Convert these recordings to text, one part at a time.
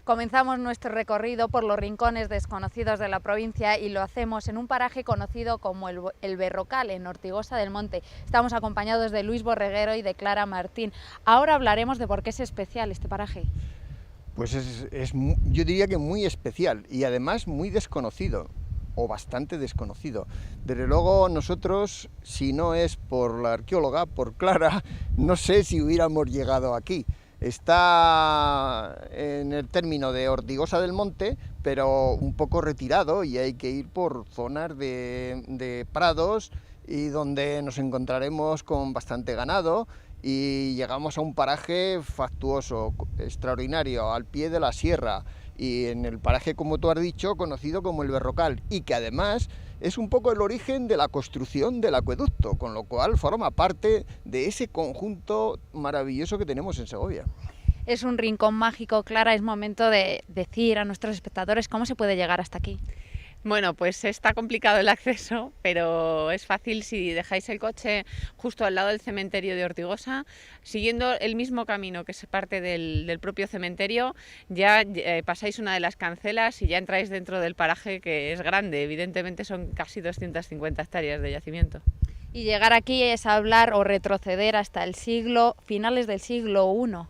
Comenzamos nuestro recorrido por los rincones desconocidos de la provincia y lo hacemos en un paraje conocido como el Berrocal, en Ortigosa del Monte. Estamos acompañados de Luis Borreguero y de Clara Martín. Ahora hablaremos de por qué es especial este paraje. Pues yo diría que muy especial y además muy desconocido, o bastante desconocido. Desde luego nosotros, si no es por la arqueóloga, por Clara, no sé si hubiéramos llegado aquí. Está en el término de Ortigosa del Monte, pero un poco retirado, y hay que ir por zonas de prados y donde nos encontraremos con bastante ganado, y llegamos a un paraje fastuoso, extraordinario, al pie de la sierra, y en el paraje, como tú has dicho, conocido como el Berrocal, y que además es un poco el origen de la construcción del acueducto, con lo cual forma parte de ese conjunto maravilloso que tenemos en Segovia. Es un rincón mágico, Clara, es momento de decir a nuestros espectadores cómo se puede llegar hasta aquí. Bueno, pues está complicado el acceso, pero es fácil si dejáis el coche justo al lado del cementerio de Ortigosa, siguiendo el mismo camino que se parte del propio cementerio, ya pasáis una de las cancelas y ya entráis dentro del paraje, que es grande, evidentemente son casi 250 hectáreas de yacimiento. Y llegar aquí es hablar o retroceder hasta finales del siglo I.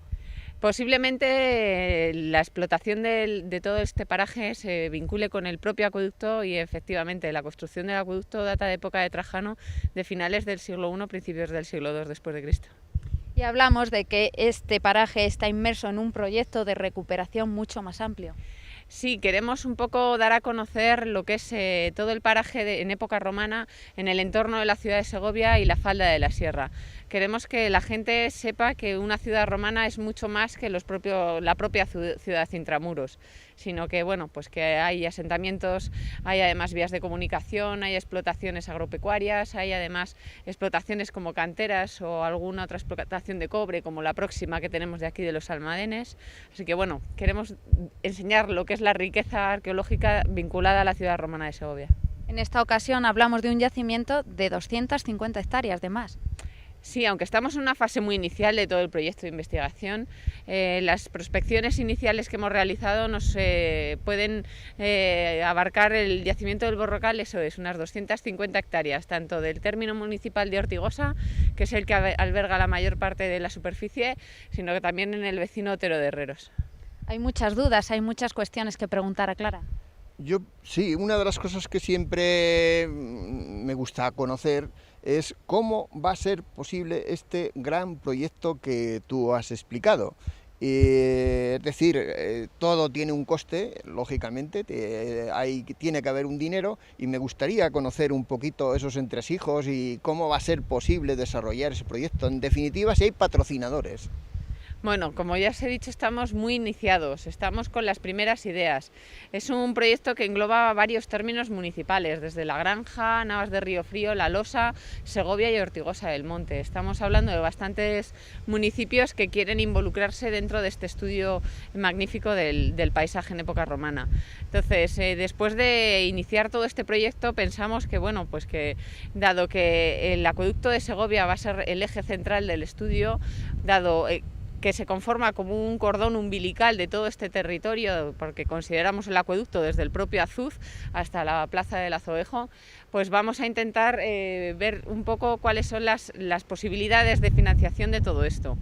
Posiblemente la explotación de todo este paraje se vincule con el propio acueducto, y efectivamente la construcción del acueducto data de época de Trajano, de finales del siglo I, principios del siglo II después de Cristo. Y hablamos de que este paraje está inmerso en un proyecto de recuperación mucho más amplio. Sí, queremos un poco dar a conocer lo que es todo el paraje en época romana en el entorno de la ciudad de Segovia y la falda de la sierra. Queremos que la gente sepa que una ciudad romana es mucho más que la propia ciudad intramuros, sino que, bueno, pues que hay asentamientos, hay además vías de comunicación, hay explotaciones agropecuarias, hay además explotaciones como canteras o alguna otra explotación de cobre, como la próxima que tenemos de aquí de los Almadenes. Así que, bueno, queremos enseñar lo que es la riqueza arqueológica vinculada a la ciudad romana de Segovia. En esta ocasión hablamos de un yacimiento de 250 hectáreas de más. Sí, aunque estamos en una fase muy inicial de todo el proyecto de investigación, las prospecciones iniciales que hemos realizado nos pueden abarcar el yacimiento del Berrocal, eso es, unas 250 hectáreas, tanto del término municipal de Ortigosa, que es el que alberga la mayor parte de la superficie, sino que también en el vecino Otero de Herreros. Hay muchas dudas, hay muchas cuestiones que preguntar a Clara. Sí, una de las cosas que siempre me gusta conocer es cómo va a ser posible este gran proyecto que tú has explicado. Es decir, todo tiene un coste, lógicamente, tiene que haber un dinero, y me gustaría conocer un poquito esos entresijos y cómo va a ser posible desarrollar ese proyecto. En definitiva, si hay patrocinadores. Bueno, como ya os he dicho, estamos muy iniciados, estamos con las primeras ideas. Es un proyecto que engloba varios términos municipales, desde La Granja, Navas de Río Frío, La Losa, Segovia y Ortigosa del Monte. Estamos hablando de bastantes municipios que quieren involucrarse dentro de este estudio magnífico del paisaje en época romana. Entonces, después de iniciar todo este proyecto, pensamos que, bueno, pues que dado que el acueducto de Segovia va a ser el eje central del estudio, dado que se conforma como un cordón umbilical de todo este territorio, porque consideramos el acueducto desde el propio Azuz hasta la plaza del Azovejo, pues vamos a intentar ver un poco cuáles son las posibilidades de financiación de todo esto.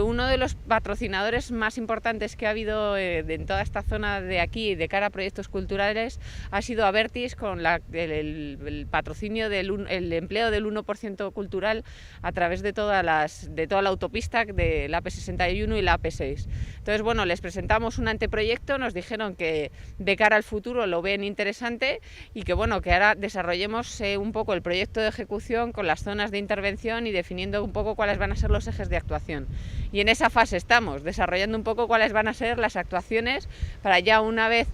Uno de los patrocinadores más importantes que ha habido en toda esta zona de aquí de cara a proyectos culturales ha sido Abertis, con el patrocinio el empleo del 1% cultural a través de toda la autopista de la AP61 y la AP6. Entonces, bueno, les presentamos un anteproyecto, nos dijeron que de cara al futuro lo ven interesante y que, bueno, que ahora desarrollemos un poco el proyecto de ejecución con las zonas de intervención y definiendo un poco cuáles van a ser los ejes de actuación. Y en esa fase estamos, desarrollando un poco cuáles van a ser las actuaciones para ya, una vez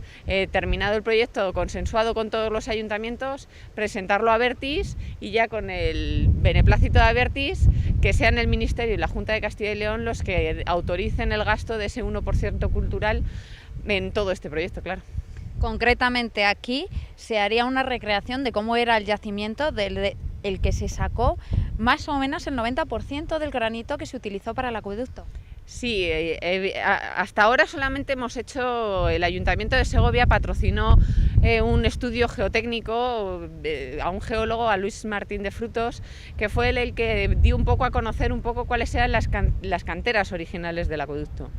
terminado el proyecto, consensuado con todos los ayuntamientos, presentarlo a Abertis, y ya con el beneplácito de Abertis, que sean el Ministerio y la Junta de Castilla y León los que autoricen el gasto de ese 1% cultural en todo este proyecto, claro. Concretamente aquí se haría una recreación de cómo era el yacimiento el que se sacó más o menos el 90% del granito que se utilizó para el acueducto. Sí, hasta ahora solamente hemos hecho, el Ayuntamiento de Segovia patrocinó un estudio geotécnico a un geólogo, a Luis Martín de Frutos, que fue el que dio un poco a conocer un poco cuáles eran las canteras originales del acueducto.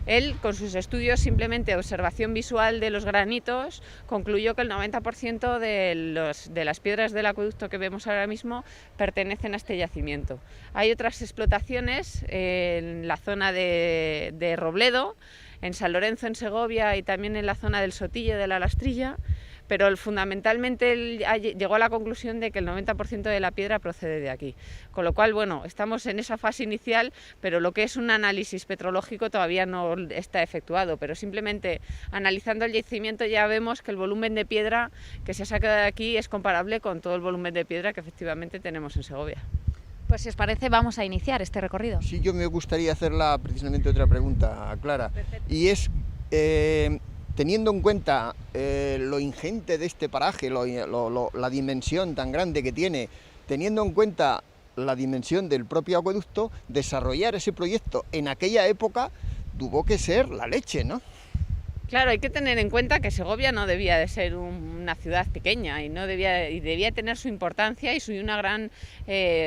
Él, con sus estudios, simplemente observación visual de los granitos, concluyó que el 90% de las piedras del acueducto que vemos ahora mismo pertenecen a este yacimiento. Hay otras explotaciones en la zona de Robledo, en San Lorenzo, en Segovia, y también en la zona del Sotillo de la Lastrilla, pero fundamentalmente él llegó a la conclusión de que el 90% de la piedra procede de aquí. Con lo cual, bueno, estamos en esa fase inicial, pero lo que es un análisis petrológico todavía no está efectuado, pero simplemente analizando el yacimiento ya vemos que el volumen de piedra que se saca de aquí es comparable con todo el volumen de piedra que efectivamente tenemos en Segovia. Pues si os parece, vamos a iniciar este recorrido. Sí, yo me gustaría hacerla precisamente otra pregunta, Clara. Perfecto. Y es, teniendo en cuenta lo ingente de este paraje, la dimensión tan grande que tiene, teniendo en cuenta la dimensión del propio acueducto, desarrollar ese proyecto en aquella época tuvo que ser la leche, ¿no? Claro, hay que tener en cuenta que Segovia no debía de ser una ciudad pequeña y debía tener su importancia y una gran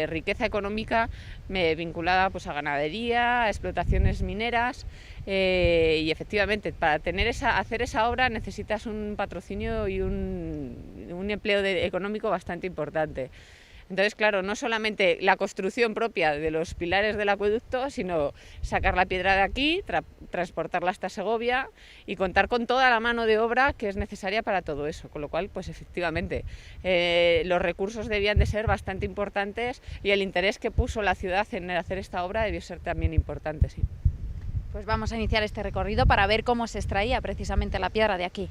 riqueza económica vinculada pues, a ganadería, a explotaciones mineras, y efectivamente para hacer esa obra necesitas un patrocinio y un empleo económico bastante importante. Entonces, claro, no solamente la construcción propia de los pilares del acueducto, sino sacar la piedra de aquí, transportarla hasta Segovia y contar con toda la mano de obra que es necesaria para todo eso. Con lo cual, pues efectivamente, los recursos debían de ser bastante importantes y el interés que puso la ciudad en hacer esta obra debió ser también importante, sí. Pues vamos a iniciar este recorrido para ver cómo se extraía precisamente la piedra de aquí.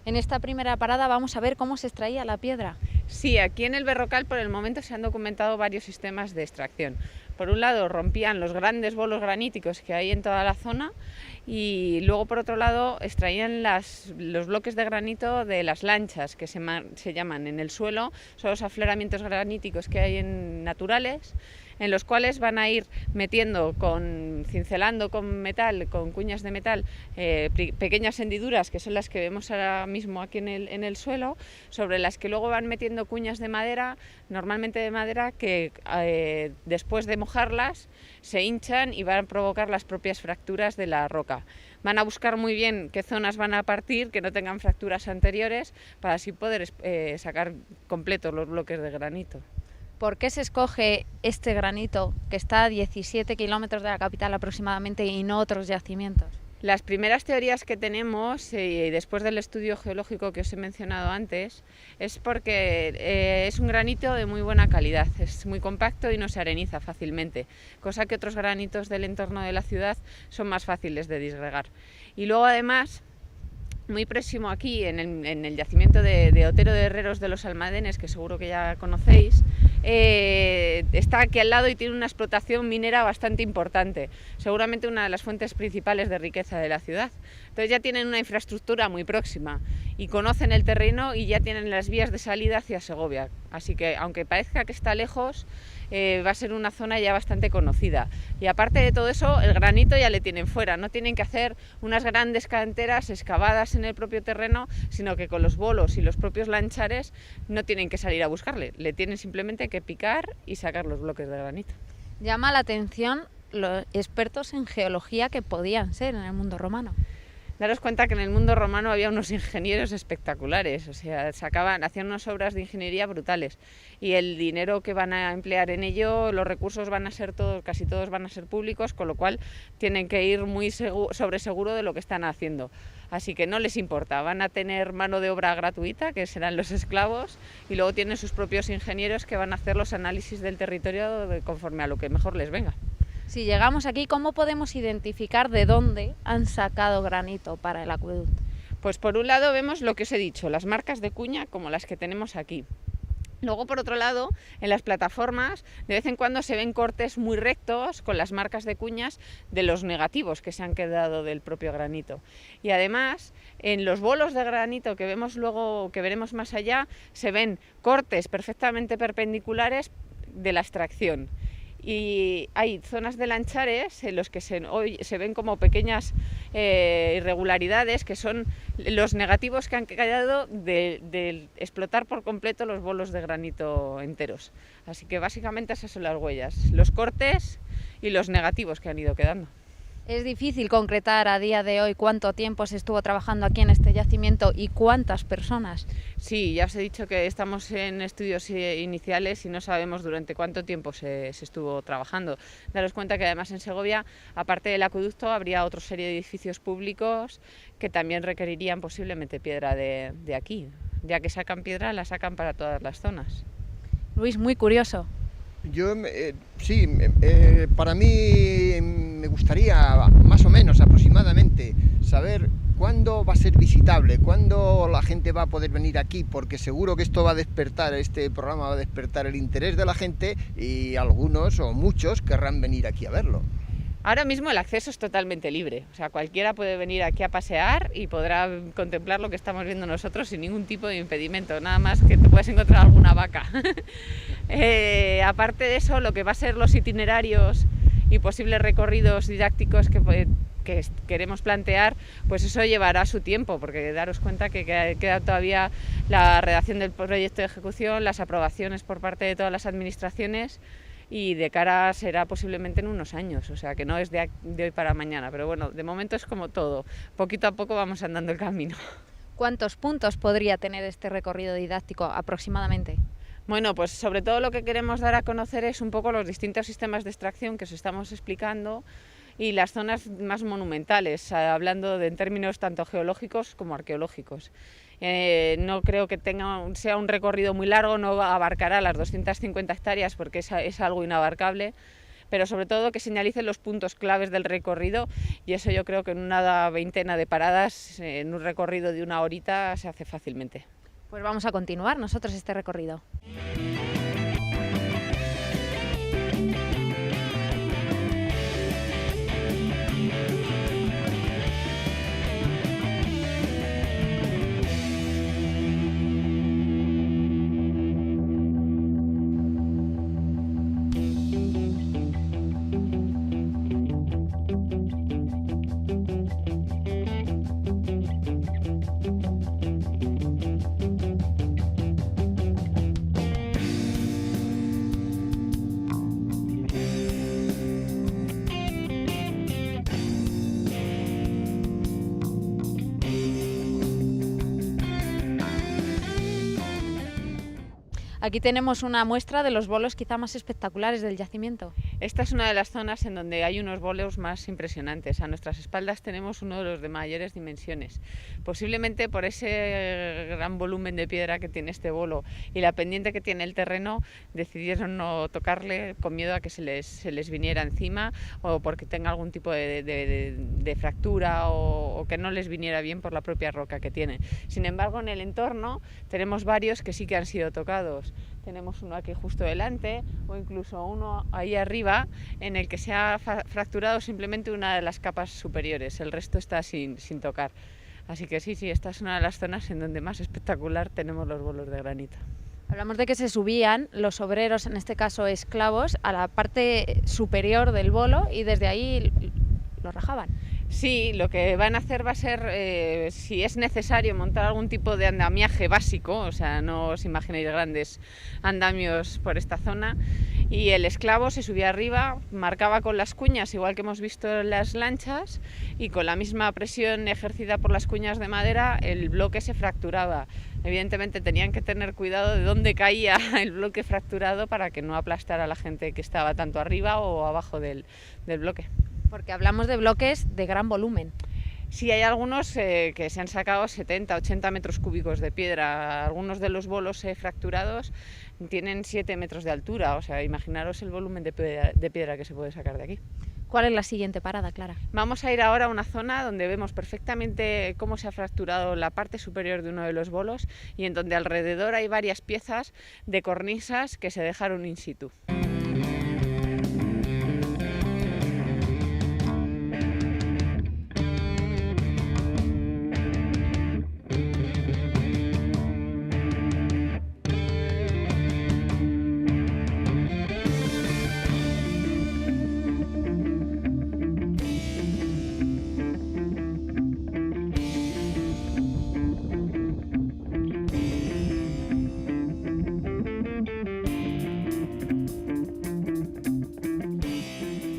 En esta primera parada vamos a ver cómo se extraía la piedra. Sí, aquí en el Berrocal por el momento se han documentado varios sistemas de extracción. Por un lado rompían los grandes bolos graníticos que hay en toda la zona y luego por otro lado extraían los bloques de granito de las lanchas que se llaman en el suelo, son los afloramientos graníticos que hay naturales, en los cuales van a ir metiendo, cincelando con metal, con cuñas de metal, pequeñas hendiduras que son las que vemos ahora mismo aquí en el suelo, sobre las que luego van metiendo cuñas de madera, normalmente de madera, que después de mojarlas se hinchan y van a provocar las propias fracturas de la roca. Van a buscar muy bien qué zonas van a partir, que no tengan fracturas anteriores, para así poder sacar completos los bloques de granito. ¿Por qué se escoge este granito que está a 17 kilómetros de la capital aproximadamente y no otros yacimientos? Las primeras teorías que tenemos, después del estudio geológico que os he mencionado antes, es porque es un granito de muy buena calidad, es muy compacto y no se areniza fácilmente, cosa que otros granitos del entorno de la ciudad son más fáciles de disgregar. Y luego además, muy próximo aquí, en el yacimiento de Otero de Herreros de los Almadenes, que seguro que ya conocéis, está aquí al lado y tiene una explotación minera bastante importante, seguramente una de las fuentes principales de riqueza de la ciudad. Entonces ya tienen una infraestructura muy próxima y conocen el terreno y ya tienen las vías de salida hacia Segovia, así que aunque parezca que está lejos, va a ser una zona ya bastante conocida. Y aparte de todo eso, el granito ya le tienen fuera, no tienen que hacer unas grandes canteras excavadas en el propio terreno, sino que con los bolos y los propios lanchares no tienen que salir a buscarle, le tienen simplemente que picar y sacar los bloques de granito. Llama la atención los expertos en geología que podían ser en el mundo romano. Daros cuenta que en el mundo romano había unos ingenieros espectaculares, o sea, hacían unas obras de ingeniería brutales, y el dinero que van a emplear en ello, los recursos van a ser casi todos van a ser públicos, con lo cual tienen que ir muy sobre seguro de lo que están haciendo. Así que no les importa, van a tener mano de obra gratuita, que serán los esclavos, y luego tienen sus propios ingenieros que van a hacer los análisis del territorio conforme a lo que mejor les venga. Si llegamos aquí, ¿cómo podemos identificar de dónde han sacado granito para el acueducto? Pues por un lado vemos lo que os he dicho, las marcas de cuña como las que tenemos aquí. Luego, por otro lado, en las plataformas de vez en cuando se ven cortes muy rectos con las marcas de cuñas de los negativos que se han quedado del propio granito. Y además, en los bolos de granito que vemos luego, que veremos más allá, se ven cortes perfectamente perpendiculares de la extracción. Y hay zonas de lanchares en los que se ven como pequeñas irregularidades, que son los negativos que han quedado de explotar por completo los bolos de granito enteros. Así que básicamente esas son las huellas, los cortes y los negativos que han ido quedando. Es difícil concretar a día de hoy cuánto tiempo se estuvo trabajando aquí en este yacimiento y cuántas personas. Sí, ya os he dicho que estamos en estudios iniciales y no sabemos durante cuánto tiempo se estuvo trabajando. Daros cuenta que además en Segovia, aparte del acueducto, habría otra serie de edificios públicos que también requerirían posiblemente piedra de aquí. Ya que sacan piedra, la sacan para todas las zonas. Luis, muy curioso. Sí, para mí me gustaría más o menos aproximadamente saber cuándo va a ser visitable, cuándo la gente va a poder venir aquí, porque seguro que esto va a despertar, este programa va a despertar el interés de la gente y algunos o muchos querrán venir aquí a verlo. Ahora mismo el acceso es totalmente libre, o sea, cualquiera puede venir aquí a pasear y podrá contemplar lo que estamos viendo nosotros sin ningún tipo de impedimento, nada más que te puedes encontrar alguna vaca. Aparte de eso, lo que va a ser los itinerarios y posibles recorridos didácticos que queremos plantear, pues eso llevará su tiempo, porque daros cuenta que queda todavía la redacción del proyecto de ejecución, las aprobaciones por parte de todas las administraciones, y de cara será posiblemente en unos años, o sea que no es de hoy para mañana, pero bueno, de momento es como todo, poquito a poco vamos andando el camino. ¿Cuántos puntos podría tener este recorrido didáctico aproximadamente? Bueno, pues sobre todo lo que queremos dar a conocer es un poco los distintos sistemas de extracción que os estamos explicando y las zonas más monumentales, hablando en términos tanto geológicos como arqueológicos. No creo que sea un recorrido muy largo, no abarcará las 250 hectáreas porque es algo inabarcable, pero sobre todo que señalicen los puntos claves del recorrido, y eso yo creo que en una veintena de paradas, en un recorrido de una horita, se hace fácilmente. Pues vamos a continuar nosotros este recorrido. Aquí tenemos una muestra de los bolos quizá más espectaculares del yacimiento. Esta es una de las zonas en donde hay unos bolos más impresionantes. A nuestras espaldas tenemos uno de los de mayores dimensiones. Posiblemente por ese gran volumen de piedra que tiene este bolo y la pendiente que tiene el terreno, decidieron no tocarle con miedo a que se les viniera encima, o porque tenga algún tipo de fractura o que no les viniera bien por la propia roca que tiene. Sin embargo, en el entorno tenemos varios que sí que han sido tocados. Tenemos uno aquí justo delante, o incluso uno ahí arriba, en el que se ha fracturado simplemente una de las capas superiores, el resto está sin tocar. Así que sí, esta es una de las zonas en donde más espectacular tenemos los bolos de granito. Hablamos de que se subían los obreros, en este caso esclavos, a la parte superior del bolo y desde ahí lo rajaban. Sí, lo que van a hacer va a ser, si es necesario, montar algún tipo de andamiaje básico, o sea, no os imaginéis grandes andamios por esta zona, y el esclavo se subía arriba, marcaba con las cuñas, igual que hemos visto en las lanchas, y con la misma presión ejercida por las cuñas de madera, el bloque se fracturaba. Evidentemente tenían que tener cuidado de dónde caía el bloque fracturado para que no aplastara a la gente que estaba tanto arriba o abajo del bloque. Porque hablamos de bloques de gran volumen. Sí, hay algunos que se han sacado 70, 80 metros cúbicos de piedra. Algunos de los bolos fracturados tienen 7 metros de altura. O sea, imaginaros el volumen de piedra que se puede sacar de aquí. ¿Cuál es la siguiente parada, Clara? Vamos a ir ahora a una zona donde vemos perfectamente cómo se ha fracturado la parte superior de uno de los bolos y en donde alrededor hay varias piezas de cornisas que se dejaron in situ.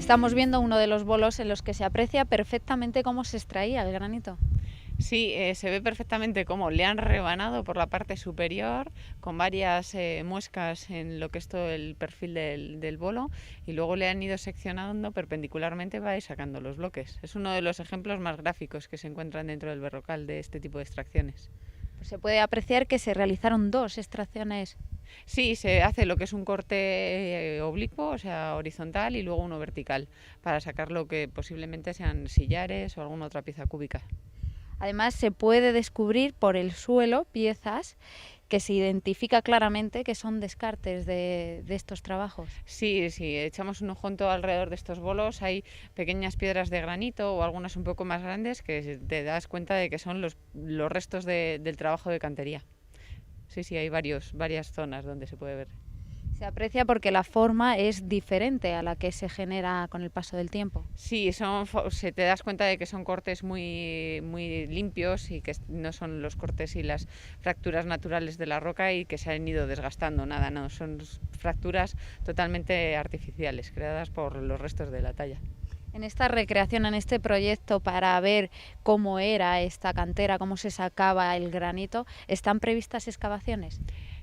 Estamos viendo uno de los bolos en los que se aprecia perfectamente cómo se extraía el granito. Sí, se ve perfectamente cómo le han rebanado por la parte superior con varias muescas en lo que es todo el perfil del bolo y luego le han ido seccionando perpendicularmente para ir sacando los bloques. Es uno de los ejemplos más gráficos que se encuentran dentro del Berrocal de este tipo de extracciones. Pues se puede apreciar que se realizaron 2 extracciones. Sí, se hace lo que es un corte oblicuo, o sea, horizontal, y luego uno vertical, para sacar lo que posiblemente sean sillares o alguna otra pieza cúbica. Además, se puede descubrir por el suelo piezas que se identifica claramente que son descartes de estos trabajos. Sí, sí, echamos un ojo en todo alrededor de estos bolos, hay pequeñas piedras de granito o algunas un poco más grandes que te das cuenta de que son los restos del trabajo de cantería. Sí, sí, hay varias zonas donde se puede ver. Se aprecia porque la forma es diferente a la que se genera con el paso del tiempo. Sí, te das cuenta de que son cortes muy, muy limpios y que no son los cortes y las fracturas naturales de la roca y que se han ido desgastando, nada, no, son fracturas totalmente artificiales, creadas por los restos de la talla. En esta recreación, en este proyecto para ver cómo era esta cantera, cómo se sacaba el granito, ¿están previstas excavaciones?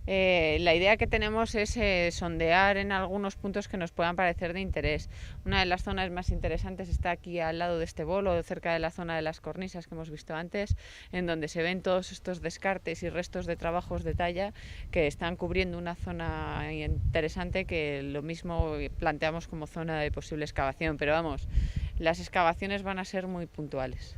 La idea que tenemos es sondear en algunos puntos que nos puedan parecer de interés. Una de las zonas más interesantes está aquí al lado de este bolo, cerca de la zona de las cornisas que hemos visto antes, en donde se ven todos estos descartes y restos de trabajos de talla que están cubriendo una zona interesante que lo mismo planteamos como zona de posible excavación, pero vamos, las excavaciones van a ser muy puntuales.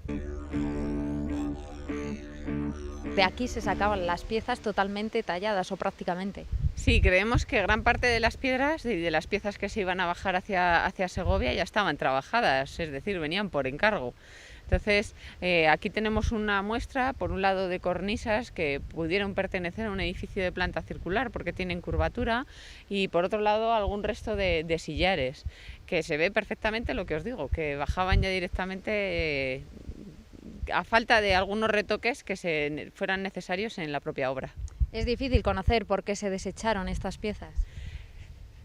De aquí se sacaban las piezas totalmente talladas o prácticamente. Sí, creemos que gran parte de las piedras y de las piezas que se iban a bajar hacia Segovia ya estaban trabajadas, es decir, venían por encargo. Entonces, aquí tenemos una muestra, por un lado, de cornisas que pudieron pertenecer a un edificio de planta circular porque tienen curvatura y, por otro lado, algún resto de sillares, que se ve perfectamente lo que os digo, que bajaban ya directamente a falta de algunos retoques que fueran necesarios en la propia obra. Es difícil conocer por qué se desecharon estas piezas.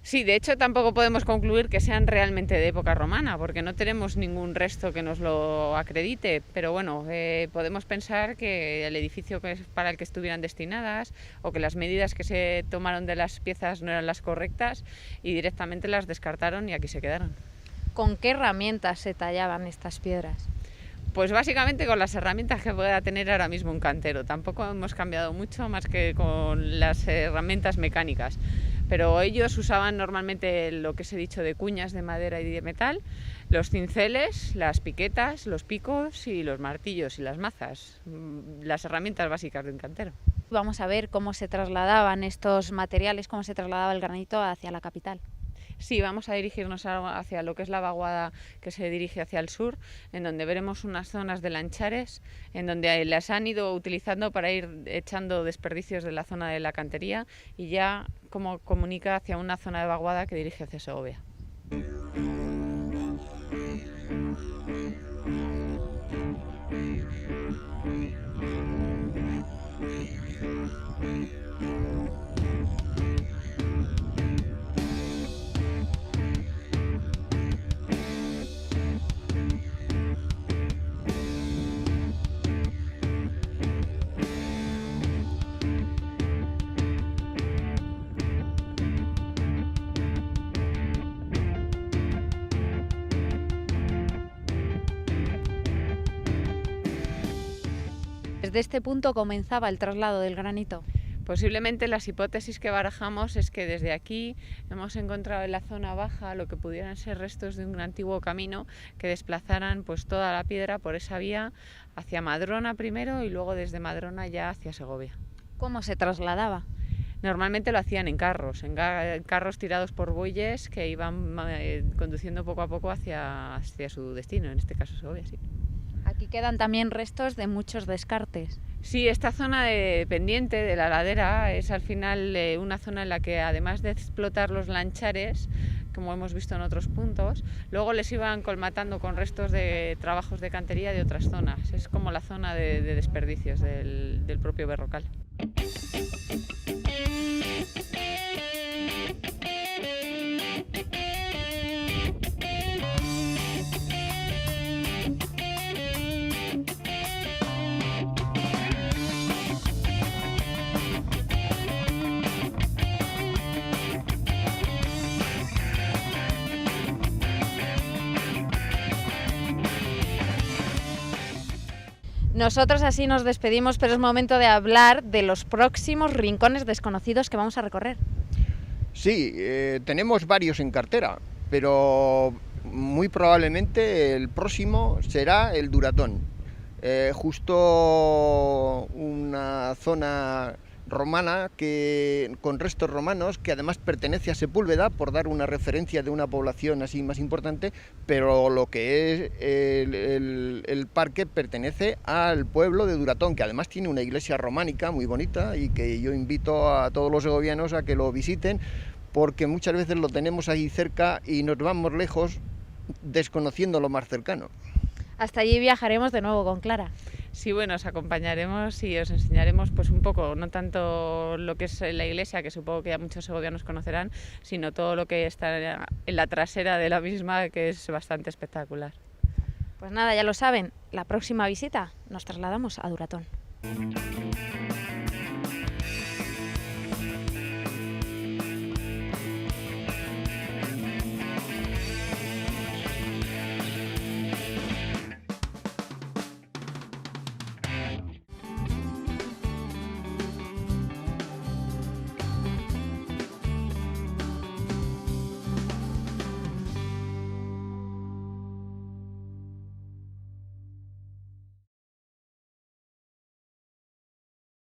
Sí, de hecho tampoco podemos concluir que sean realmente de época romana, porque no tenemos ningún resto que nos lo acredite, pero bueno, podemos pensar que el edificio para el que estuvieran destinadas o que las medidas que se tomaron de las piezas no eran las correctas y directamente las descartaron y aquí se quedaron. ¿Con qué herramientas se tallaban estas piedras? Pues básicamente con las herramientas que pueda tener ahora mismo un cantero. Tampoco hemos cambiado mucho más que con las herramientas mecánicas. Pero ellos usaban normalmente lo que os he dicho de cuñas de madera y de metal, los cinceles, las piquetas, los picos y los martillos y las mazas. Las herramientas básicas de un cantero. Vamos a ver cómo se trasladaban estos materiales, cómo se trasladaba el granito hacia la capital. Sí, vamos a dirigirnos hacia lo que es la vaguada que se dirige hacia el sur, en donde veremos unas zonas de lanchares, en donde las han ido utilizando para ir echando desperdicios de la zona de la cantería y ya como comunica hacia una zona de vaguada que dirige hacia Segovia. desde este punto comenzaba el traslado del granito. Posiblemente las hipótesis que barajamos es que desde aquí hemos encontrado en la zona baja lo que pudieran ser restos de un antiguo camino que desplazaran pues toda la piedra por esa vía hacia Madrona primero y luego desde Madrona ya hacia Segovia. ¿Cómo se trasladaba? Normalmente lo hacían en carros tirados por bueyes que iban conduciendo poco a poco hacia su destino, en este caso Segovia, sí. Aquí quedan también restos de muchos descartes. Sí, esta zona de pendiente de la ladera es al final una zona en la que, además de explotar los lanchares, como hemos visto en otros puntos, luego les iban colmatando con restos de trabajos de cantería de otras zonas. Es como la zona de desperdicios del propio Berrocal. Nosotros así nos despedimos, pero es momento de hablar de los próximos rincones desconocidos que vamos a recorrer. Sí, tenemos varios en cartera, pero muy probablemente el próximo será el Duratón. Justo una zona romana con restos romanos que además pertenece a Sepúlveda, por dar una referencia de una población así más importante, pero lo que es el parque pertenece al pueblo de Duratón, que además tiene una iglesia románica muy bonita y que yo invito a todos los segovianos a que lo visiten, porque muchas veces lo tenemos ahí cerca y nos vamos lejos desconociendo lo más cercano. Hasta allí viajaremos de nuevo con Clara. Sí, bueno, os acompañaremos y os enseñaremos pues un poco, no tanto lo que es la iglesia, que supongo que ya muchos segovianos conocerán, sino todo lo que está en la trasera de la misma, que es bastante espectacular. Pues nada, ya lo saben, la próxima visita nos trasladamos a Duratón.